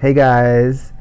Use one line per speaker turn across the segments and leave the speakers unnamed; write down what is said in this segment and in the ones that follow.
Hey guys,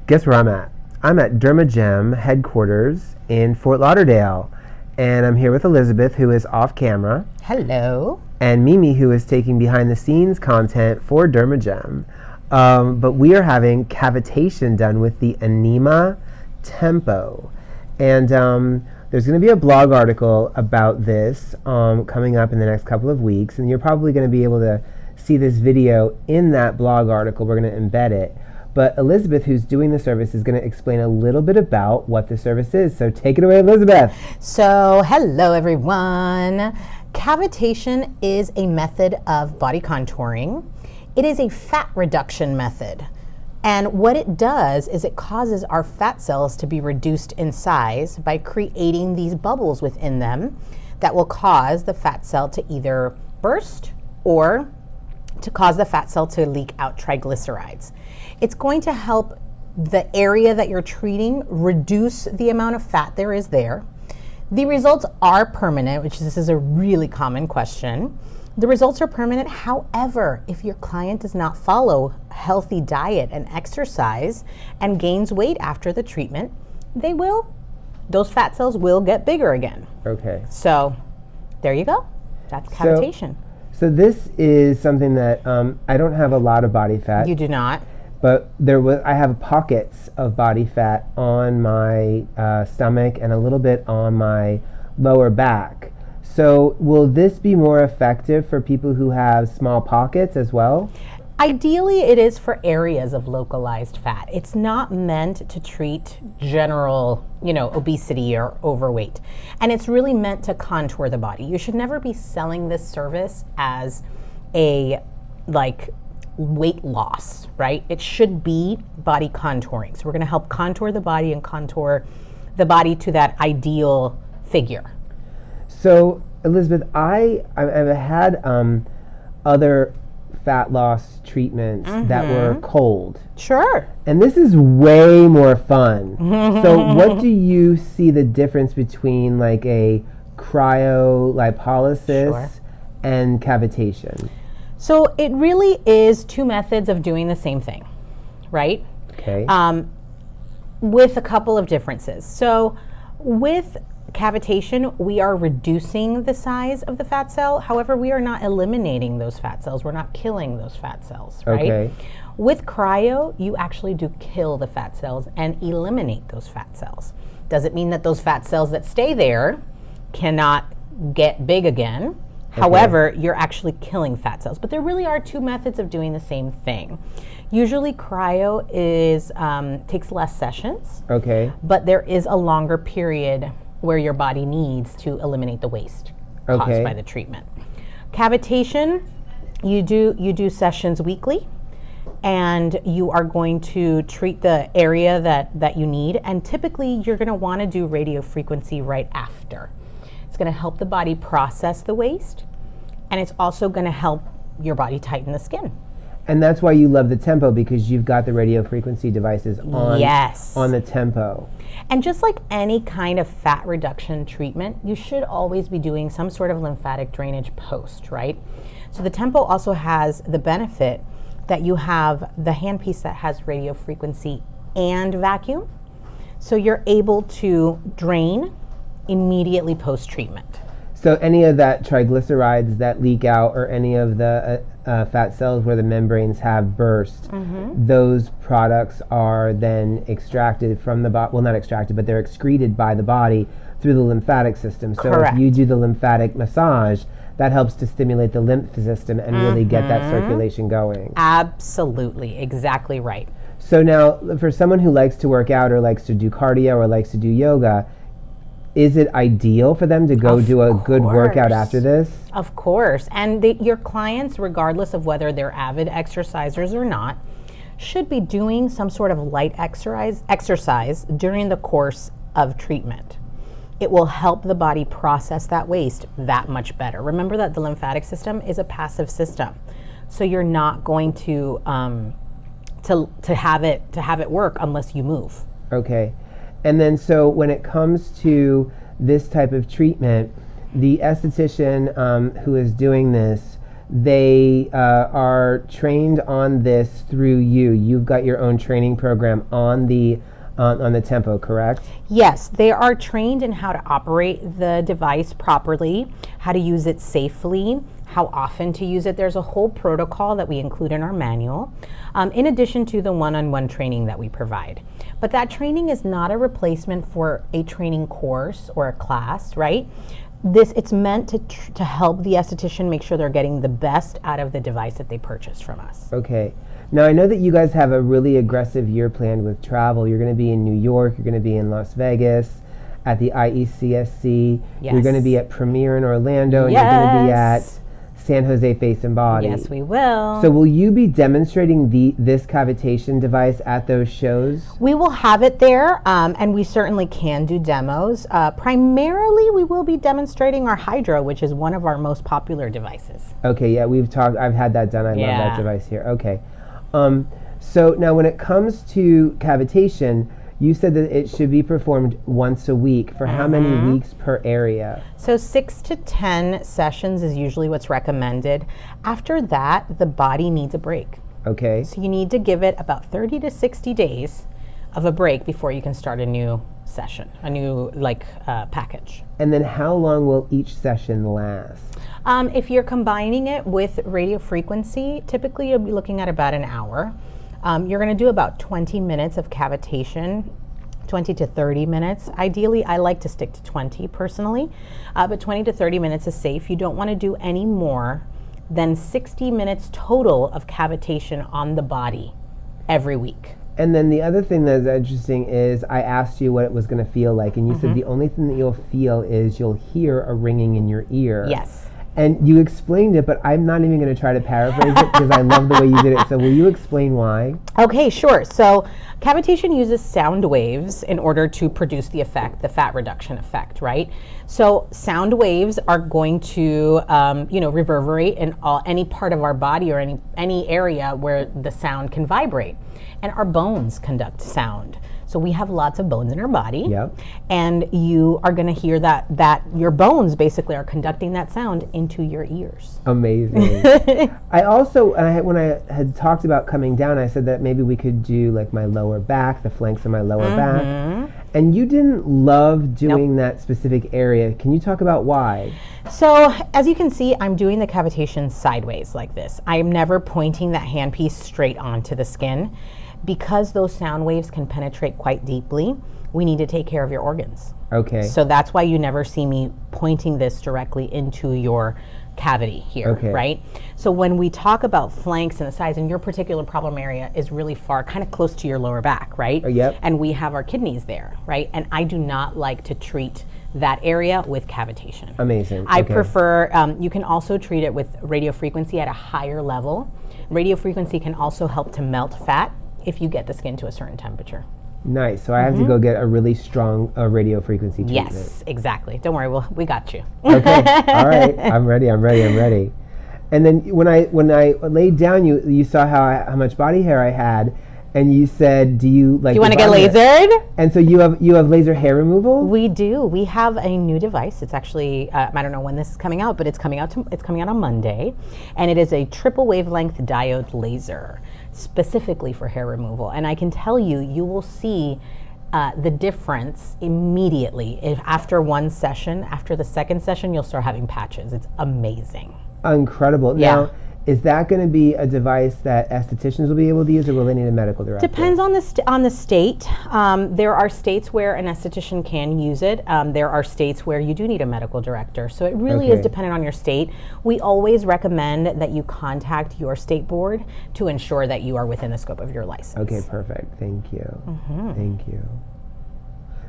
guess where I'm at? I'm at DermaJEM headquarters in Fort Lauderdale, and I'm here with Elizabeth, who is off camera.
Hello.
And Mimi, who is taking behind the scenes content for DermaJEM. But we are having cavitation done with the Anima Tempo. And there's going to be a blog article about this coming up in the next couple of weeks, and you're probably going to be able to see this video in that blog article. We're going to embed it. But Elizabeth, who's doing the service, is going to explain a little bit about what the service is. So take it away, Elizabeth.
So, hello everyone. Cavitation is a method of body contouring. It is a fat reduction method. And what it does is it causes our fat cells to be reduced in size by creating these bubbles within them that will cause the fat cell to either burst or to cause the fat cell to leak out triglycerides. It's going to help the area that you're treating reduce the amount of fat there is there. The results are permanent, which this is a really common question. The results are permanent. However, if your client does not follow a healthy diet and exercise and gains weight after the treatment, those fat cells will get bigger again.
Okay.
So there you go. That's cavitation.
So this is something that I don't have a lot of body fat.
You do not.
But I have pockets of body fat on my stomach and a little bit on my lower back. So will this be more effective for people who have small pockets as well?
Ideally, it is for areas of localized fat. It's not meant to treat general, obesity or overweight. And it's really meant to contour the body. You should never be selling this service as a weight loss, right? It should be body contouring. So we're going to help contour the body and contour the body to that ideal figure.
So Elizabeth, I've had other fat loss treatments that were cold.
Sure.
And this is way more fun. So what do you see the difference between like a cryolipolysis and cavitation?
So it really is two methods of doing the same thing, right?
Okay.
With a couple of differences. So with cavitation, we are reducing the size of the fat cell. However, we are not eliminating those fat cells. We're not killing those fat cells, right?
Okay.
With cryo, you actually do kill the fat cells and eliminate those fat cells. Does it mean that those fat cells that stay there cannot get big again? Okay. However, you're actually killing fat cells. But there really are two methods of doing the same thing. Usually cryo takes less sessions.
Okay.
But there is a longer period where your body needs to eliminate the waste caused by the treatment. Cavitation, you do sessions weekly, and you are going to treat the area that you need, and typically you're going to want to do radiofrequency right after. It's going to help the body process the waste, and it's also going to help your body tighten the skin.
And that's why you love the Tempo, because you've got the radiofrequency devices on the Tempo.
And just like any kind of fat reduction treatment, you should always be doing some sort of lymphatic drainage post, right? So the Tempo also has the benefit that you have the handpiece that has radiofrequency and vacuum. So you're able to drain immediately post-treatment.
So any of that triglycerides that leak out, or any of the fat cells where the membranes have burst, those products are then extracted from the body. Well, not extracted, but they're excreted by the body through the lymphatic system. So
Correct.
If you do the lymphatic massage, that helps to stimulate the lymph system and really get that circulation going.
Absolutely, exactly right.
So now, for someone who likes to work out or likes to do cardio or likes to do yoga, is it ideal for them to go do a good workout after this? Of
course. And your clients, regardless of whether they're avid exercisers or not, should be doing some sort of light exercise during the course of treatment. It will help the body process that waste that much better. Remember that the lymphatic system is a passive system, so you're not going to have it work unless you move.
Okay. And then so when it comes to this type of treatment, the esthetician who is doing this, they are trained on this through you. You've got your own training program on the Tempo, correct?
Yes, they are trained in how to operate the device properly, how to use it safely, how often to use it. There's a whole protocol that we include in our manual, in addition to the one-on-one training that we provide. But that training is not a replacement for a training course or a class, right? It's meant to help the esthetician make sure they're getting the best out of the device that they purchased from us.
Okay. Now, I know that you guys have a really aggressive year planned with travel. You're going to be in New York, you're going to be in Las Vegas, at the IECSC,
Yes.
You're going to be at Premiere in Orlando, and you're going to be at San Jose Face and Body.
Yes, we will.
So will you be demonstrating this cavitation device at those shows?
We will have it there, and we certainly can do demos. Primarily, we will be demonstrating our Hydro, which is one of our most popular devices.
Okay, yeah, I've had that done. I love that device here. Okay. So now when it comes to cavitation, you said that it should be performed once a week. For how many weeks per area?
So 6 to 10 sessions is usually what's recommended. After that, the body needs a break.
Okay.
So you need to give it about 30 to 60 days of a break before you can start a new session, a new package.
And then how long will each session last?
If you're combining it with radio frequency, typically you'll be looking at about an hour. You're going to do about 20 minutes of cavitation, 20 to 30 minutes. Ideally, I like to stick to 20 personally, but 20 to 30 minutes is safe. You don't want to do any more than 60 minutes total of cavitation on the body every week.
And then the other thing that's interesting is I asked you what it was going to feel like, and you said the only thing that you'll feel is you'll hear a ringing in your ear.
Yes.
And you explained it, but I'm not even going to try to paraphrase it because I love the way you did it. So will you explain why?
Okay, sure. So cavitation uses sound waves in order to produce the effect, the fat reduction effect, right? So sound waves are going to, reverberate in any part of our body or any area where the sound can vibrate. And our bones conduct sound. So we have lots of bones in our body,
yep.
And you are going to hear that your bones basically are conducting that sound into your ears.
Amazing. I also, when I had talked about coming down, I said that maybe we could do like my lower back, the flanks of my lower back. And you didn't love doing that specific area. Can you talk about why?
So as you can see, I'm doing the cavitation sideways like this. I am never pointing that handpiece straight onto the skin. Because those sound waves can penetrate quite deeply, we need to take care of your organs.
Okay.
So that's why you never see me pointing this directly into your cavity here, right? So when we talk about flanks and the sides, and your particular problem area is really far, kind of close to your lower back, right?
Yep.
And we have our kidneys there, right? And I do not like to treat that area with cavitation.
Amazing.
I prefer, you can also treat it with radio frequency at a higher level. Radio frequency can also help to melt fat if you get the skin to a certain temperature.
Nice. So I have to go get a really strong radio frequency treatment.
Yes, exactly. Don't worry, we got you.
Okay. All right. I'm ready. And then when I laid down, you saw how much body hair I had, and you said, "Do you want to
get lasered?"
And so you have laser hair removal?
We do. We have a new device. It's actually I don't know when this is coming out, but it's coming out on Monday, and it is a triple wavelength diode laser, specifically for hair removal. And I can tell you will see the difference immediately. After one session, after the second session, you'll start having patches. It's amazing.
Incredible.
Yeah.
Now, is that going to be a device that estheticians will be able to use, or will they need a medical director?
Depends on the state. There are states where an esthetician can use it. There are states where you do need a medical director. So it really is dependent on your state. We always recommend that you contact your state board to ensure that you are within the scope of your license.
Okay, perfect. Thank you. Thank you.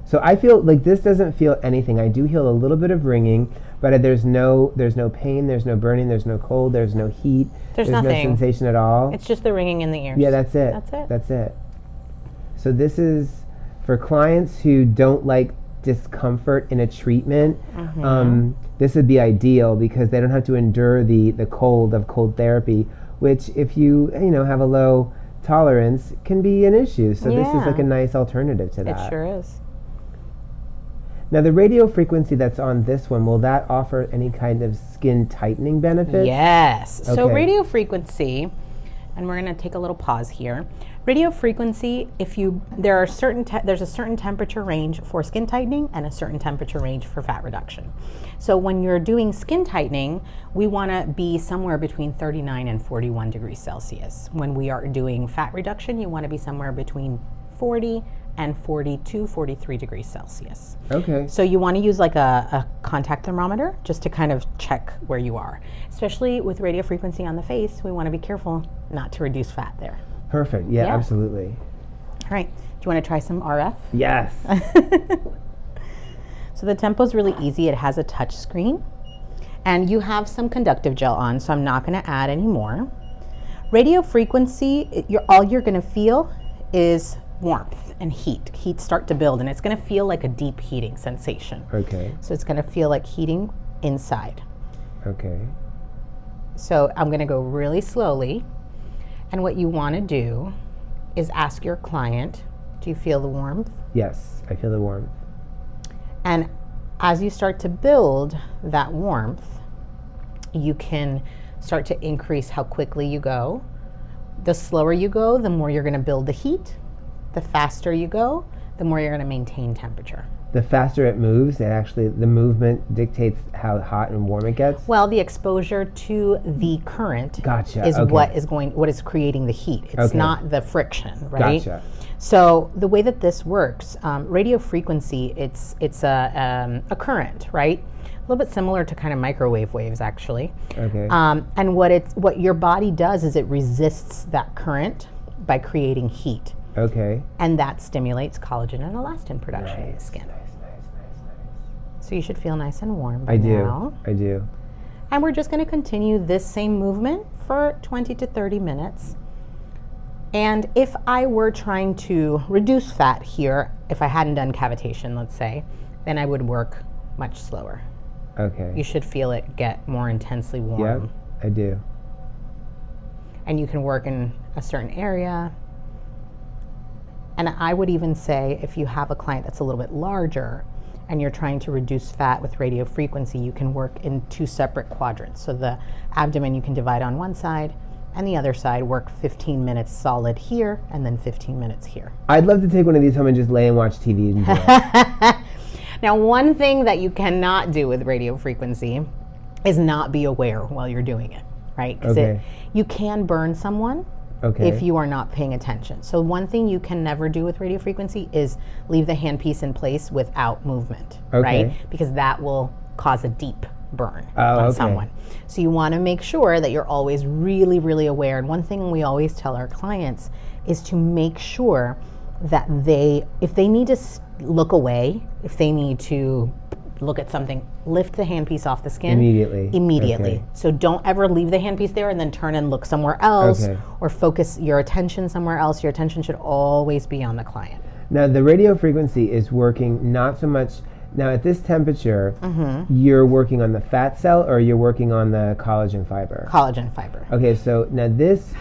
So I feel like this doesn't feel anything. I do feel a little bit of ringing, but there's no pain, there's no burning, there's no cold, there's no heat.
There's
no
nothing.
Sensation at all.
It's just the ringing in the ears.
Yeah, that's it. That's it. So this is for clients who don't like discomfort in a treatment. This would be ideal because they don't have to endure the cold of cold therapy, which if you have a low tolerance can be an issue. So this is like a nice alternative to that.
It sure is.
Now the radio frequency that's on this one, will that offer any kind of skin tightening benefits?
Yes. So
Okay.
radio frequency, and we're going to take a little pause here. Radio frequency, there's a certain temperature range for skin tightening and a certain temperature range for fat reduction. So when you're doing skin tightening, we want to be somewhere between 39 and 41 degrees Celsius. When we are doing fat reduction, you want to be somewhere between 40 and 42, 43 degrees Celsius.
Okay.
So you want to use like a contact thermometer just to kind of check where you are. Especially with radio frequency on the face, we want to be careful not to reduce fat there.
Perfect. Yeah,
Yeah.
absolutely.
All right, do you want to try some RF?
Yes.
So the Tempo is really easy. It has a touch screen, and you have some conductive gel on, so I'm not going to add any more. Radio frequency, all you're going to feel is warmth and heat. Heat start to build, and it's going to feel like a deep heating sensation.
Okay.
So it's going to feel like heating inside.
Okay.
So I'm going to go really slowly, and what you want to do is ask your client, do you feel the warmth?
Yes, I feel the warmth.
And as you start to build that warmth, you can start to increase how quickly you go. The slower you go, the more you're going to build the heat. The faster you go, the more you're going to maintain temperature.
The faster it moves, the movement dictates how hot and warm it gets?
Well, the exposure to the current
Gotcha,
is
okay.
what is creating the heat. It's
Okay.
not the friction, right?
Gotcha.
So the way that this works, radio frequency, it's a current, right? A little bit similar to kind of microwave waves, actually.
Okay.
And what your body does is it resists that current by creating heat,
Okay.
and that stimulates collagen and elastin production in the skin.
Nice.
So you should feel nice and warm by
I do.
now.
I do.
And we're just going to continue this same movement for 20 to 30 minutes. And if I were trying to reduce fat here, if I hadn't done cavitation, let's say, then I would work much slower.
Okay.
You should feel it get more intensely warm.
Yep, I do.
And you can work in a certain area. And I would even say if you have a client that's a little bit larger and you're trying to reduce fat with radio frequency, you can work in 2 separate quadrants. So the abdomen you can divide on one side, and the other side work 15 minutes solid here and then 15 minutes here.
I'd love to take one of these home and just lay and watch TV and enjoy it.
Now, one thing that you cannot do with radio frequency is not be aware while you're doing it, right? Because
Okay.
you can burn someone
Okay.
if you are not paying attention. So one thing you can never do with radio frequency is leave the handpiece in place without movement, right?
Okay.
Because that will cause a deep burn
Oh,
on
okay.
someone. So you want to make sure that you're always really, really aware. And one thing we always tell our clients is to make sure that if they need to look away, if they need to look at something, lift the handpiece off the skin
Immediately. Okay.
So don't ever leave the handpiece there and then turn and look somewhere else,
Okay.
or focus your attention somewhere else. Your attention should always be on the client.
Now the radio frequency is working not so much. Now at this temperature,
Mm-hmm.
you're working on the fat cell or you're working on the collagen fiber.
Collagen fiber.
Okay, so now this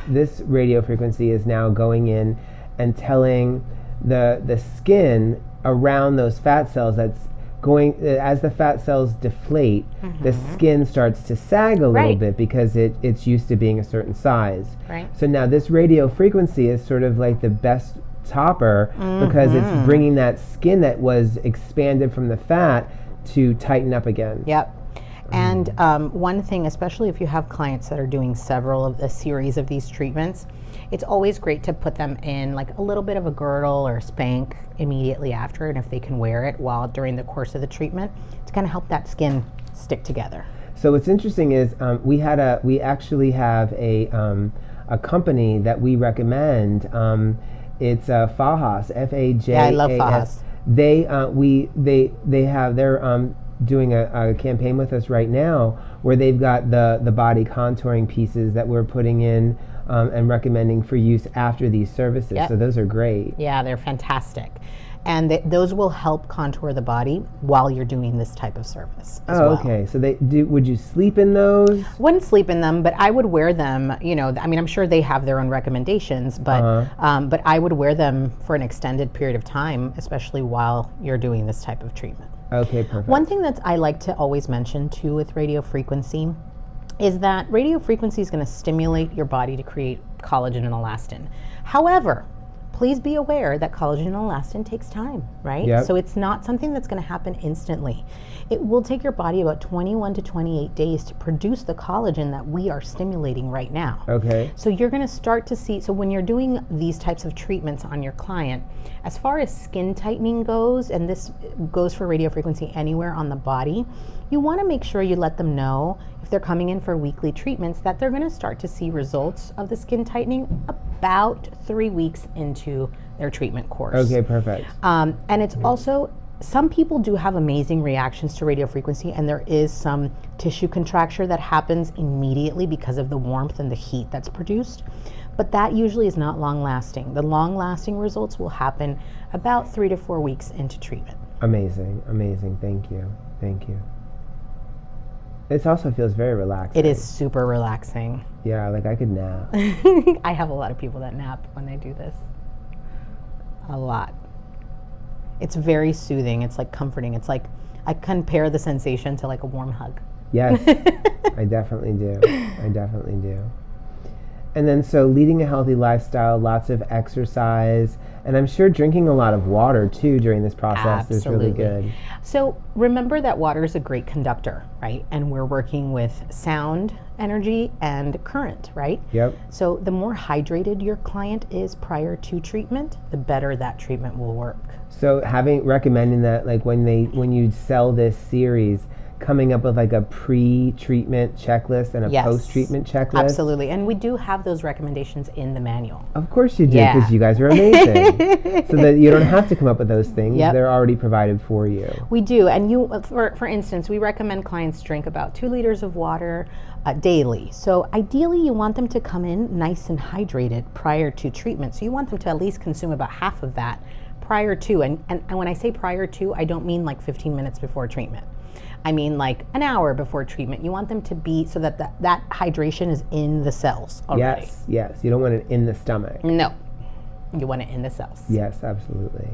radio frequency is now going in and telling the skin around those fat cells that's going, as the fat cells deflate, the skin starts to sag a little
Right.
bit because it's used to being a certain size.
Right.
So now this radio frequency is sort of like the best topper because it's bringing that skin that was expanded from the fat to tighten up again.
Yep. And one thing, especially if you have clients that are doing a series of these treatments, it's always great to put them in like a little bit of a girdle or spank immediately after, and if they can wear it during the course of the treatment to kind of help that skin stick together.
So what's interesting is we actually have a company that we recommend. It's Fajas, Fajas.
Yeah, I love Fajas.
They're doing a campaign with us right now where they've got the body contouring pieces that we're putting in and recommending for use after these services.
Yep.
So those are great.
Yeah, they're fantastic. And those will help contour the body while you're doing this type of service as well.
Okay. So would you sleep in those?
Wouldn't sleep in them, but I would wear them, I'm sure they have their own recommendations, but I would wear them for an extended period of time, especially while you're doing this type of treatment.
Okay, perfect.
One thing that I like to always mention too with radiofrequency is that radiofrequency is going to stimulate your body to create collagen and elastin. However, please be aware that collagen and elastin takes time, right?
Yep.
So it's not something that's going to happen instantly. It will take your body about 21 to 28 days to produce the collagen that we are stimulating right now.
Okay.
So you're going to start to see, so when you're doing these types of treatments on your client, as far as skin tightening goes, and this goes for radiofrequency anywhere on the body, you want to make sure you let them know if they're coming in for weekly treatments that they're going to start to see results of the skin tightening about 3 weeks into their treatment course.
Okay, perfect.
And it's also, some people do have amazing reactions to radiofrequency, and there is some tissue contracture that happens immediately because of the warmth and the heat that's produced. But that usually is not long lasting. The long lasting results will happen about 3 to 4 weeks into treatment.
Amazing, amazing. Thank you. Thank you. It also feels very relaxing.
It is super relaxing.
Yeah, like I could nap.
I have a lot of people that nap when they do this. A lot. It's very soothing. It's like comforting. It's like, I compare the sensation to like a warm hug.
Yes, I definitely do. I definitely do. And then so leading a healthy lifestyle, lots of exercise, and I'm sure drinking a lot of water too during this process is really good.
So remember that water is a great conductor, right? And we're working with sound, energy, and current, right?
Yep.
So the more hydrated your client is prior to treatment, the better that treatment will work.
So recommending that, like when you sell this series, coming up with like a pre-treatment checklist and a
Yes,
post-treatment checklist.
Absolutely, and we do have those recommendations in the manual.
Of course you do,
Yeah.
because you guys are amazing. So that you don't have to come up with those things.
Yep.
They're already provided for you.
We do, and for instance, we recommend clients drink about 2 liters of water daily. So ideally, you want them to come in nice and hydrated prior to treatment. So you want them to at least consume about half of that prior to, and when I say prior to, I don't mean like 15 minutes before treatment. I mean like an hour before treatment. You want them to be so that that hydration is in the cells already.
Yes, yes. You don't want it in the stomach.
No, you want it in the cells.
Yes, absolutely.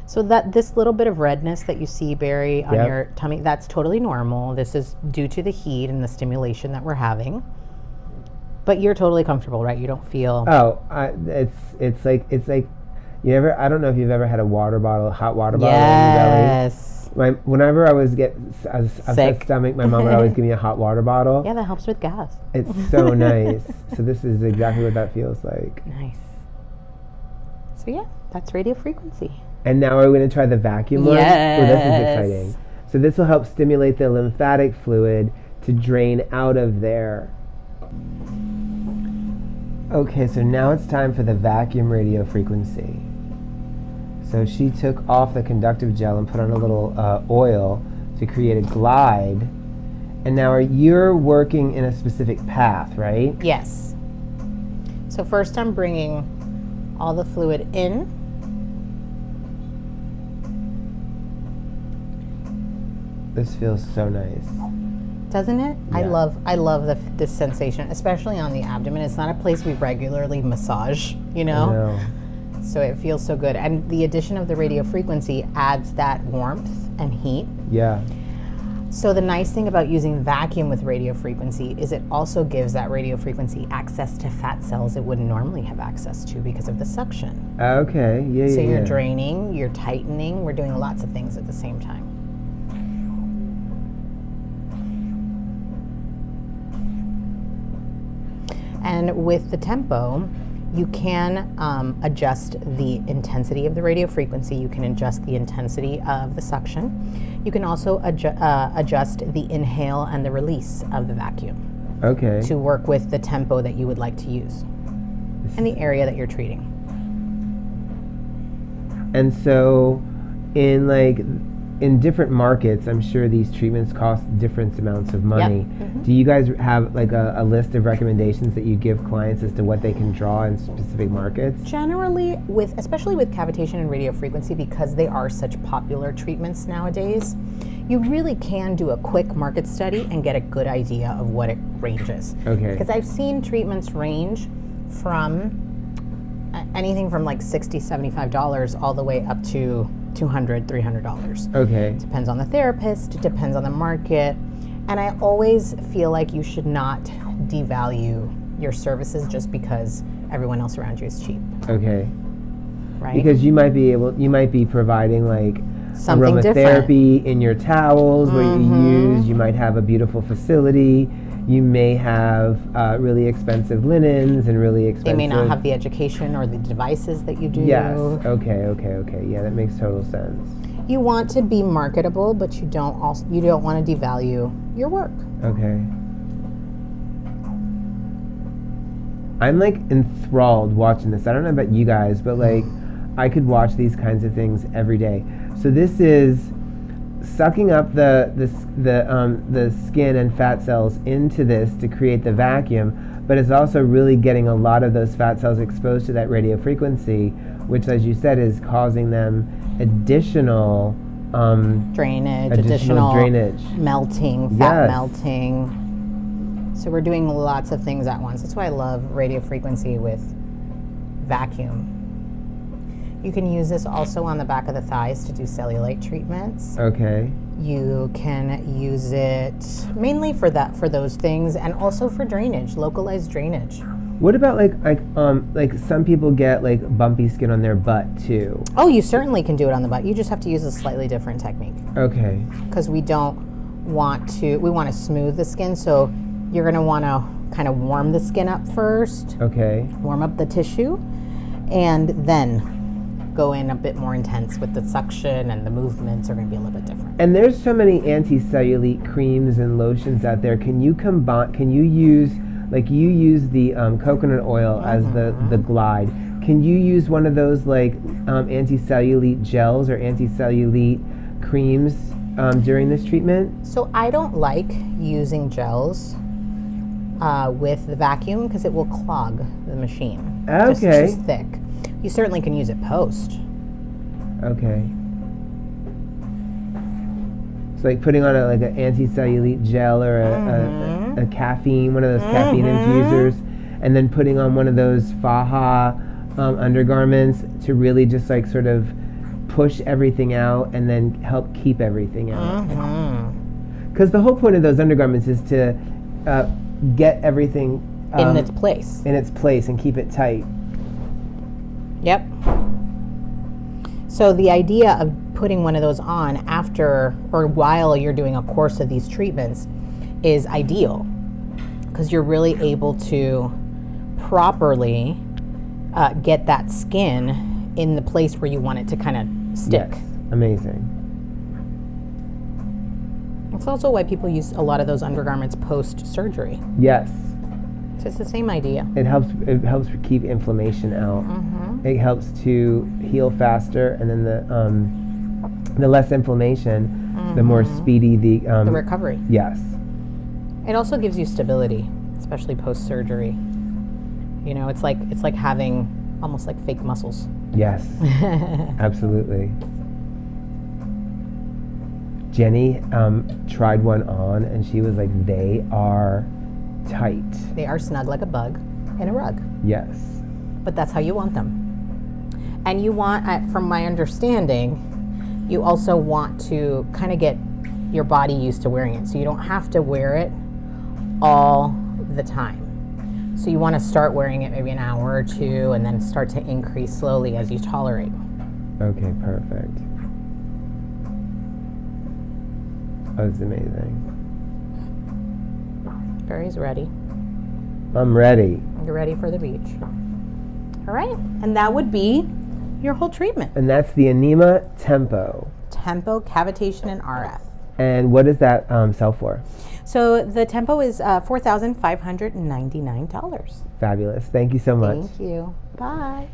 So that this little bit of redness that you see, Barry, on
Yep.
your tummy, that's totally normal. This is due to the heat and the stimulation that we're having. But you're totally comfortable, right? You don't feel...
Oh, it's like you ever, I don't know if you've ever had a hot water bottle in your belly.
Yes.
Whenever I was upset stomach, my mom would always give me a hot water bottle.
Yeah, that helps with gas.
It's so nice. So this is exactly what that feels like.
Nice. So yeah, that's radiofrequency.
And now are we going to try the vacuum one?
Yes.
Oh, this is exciting. So this will help stimulate the lymphatic fluid to drain out of there. Okay, so now it's time for the vacuum radiofrequency. So she took off the conductive gel and put on a little oil to create a glide. And now you're working in a specific path, right?
Yes. So first I'm bringing all the fluid in.
This feels so nice.
Doesn't it?
Yeah.
I love this sensation, especially on the abdomen. It's not a place we regularly massage, you know?
I know.
So it feels so good. And the addition of the radiofrequency adds that warmth and heat.
Yeah.
So the nice thing about using vacuum with radiofrequency is it also gives that radiofrequency access to fat cells it wouldn't normally have access to because of the suction.
Okay, yeah.
So you're draining, you're tightening, we're doing lots of things at the same time. And with the tempo, you can adjust the intensity of the radiofrequency. You can adjust the intensity of the suction. You can also adjust the inhale and the release of the vacuum.
Okay.
To work with the tempo that you would like to use and the area that you're treating.
And so in different markets, I'm sure these treatments cost different amounts of money.
Yep. Mm-hmm.
Do you guys have like a list of recommendations that you give clients as to what they can draw in specific markets?
Generally, especially with cavitation and radiofrequency, because they are such popular treatments nowadays, you really can do a quick market study and get a good idea of what it ranges.
Okay.
Because I've seen treatments range from anything from like $60, $75 all the way up to $200, $300.
Okay.
Depends on the therapist, it depends on the market. And I always feel like you should not devalue your services just because everyone else around you is cheap.
Okay.
Right?
Because you might be providing like
Something
aromatherapy in your towels where you use. You might have a beautiful facility. You may have really expensive linens and really expensive.
They may not have the education or the devices that you do.
Yes. Okay. Yeah, that makes total sense.
You want to be marketable, but you don't want to devalue your work.
Okay. I'm like enthralled watching this. I don't know about you guys, but like I could watch these kinds of things every day. So this is sucking up the skin and fat cells into this to create the vacuum, but it's also really getting a lot of those fat cells exposed to that radio frequency, which, as you said, is causing them additional
drainage, melting, fat melting. So we're doing lots of things at once. That's why I love radio frequency with vacuum. You can use this also on the back of the thighs to do cellulite treatments.
Okay.
You can use it mainly for those things, and also for drainage, localized drainage.
What about like some people get like bumpy skin on their butt too?
Oh, you certainly can do it on the butt. You just have to use a slightly different technique.
Okay.
Because we want to smooth the skin, so you're going to want to kind of warm the skin up first.
Okay.
Warm up the tissue, and then go in a bit more intense with the suction, and the movements are going to be a little bit different.
And there's so many anti-cellulite creams and lotions out there. Can you use, like you use the coconut oil as the glide. Can you use one of those like anti-cellulite gels or anti-cellulite creams during this treatment?
So I don't like using gels with the vacuum because it will clog the machine.
Okay.
Just thick. You certainly can use it post.
Okay. So like putting on an anti-cellulite gel or a caffeine, one of those caffeine infusers, and then putting on one of those faja undergarments to really just like sort of push everything out and then help keep everything out. Because the whole point of those undergarments is to get everything
in its place.
In its place and keep it tight.
Yep. So the idea of putting one of those on after or while you're doing a course of these treatments is ideal, because you're really able to properly get that skin in the place where you want it to kind of stick.
Yes. Amazing.
It's also why people use a lot of those undergarments post-surgery.
Yes.
So it's the same idea.
It helps keep inflammation out. It helps to heal faster, and then the less inflammation, the more speedy the
recovery.
Yes.
It also gives you stability, especially post-surgery. You know, it's like having almost like fake muscles.
Yes. Absolutely. Jenny tried one on, and she was like, they are tight.
They are snug like a bug in a rug.
Yes.
But that's how you want them. And you want, from my understanding, you also want to kind of get your body used to wearing it. So you don't have to wear it all the time. So you want to start wearing it maybe an hour or two, and then start to increase slowly as you tolerate.
Okay, perfect. That was amazing.
Barry's ready.
I'm ready.
You're ready for the beach. All right, and that would be your whole treatment.
And that's the Anima Tempo.
Tempo, cavitation, and RF.
And what does that sell for?
So the Tempo is $4,599.
Fabulous. Thank you so much.
Thank you. Bye.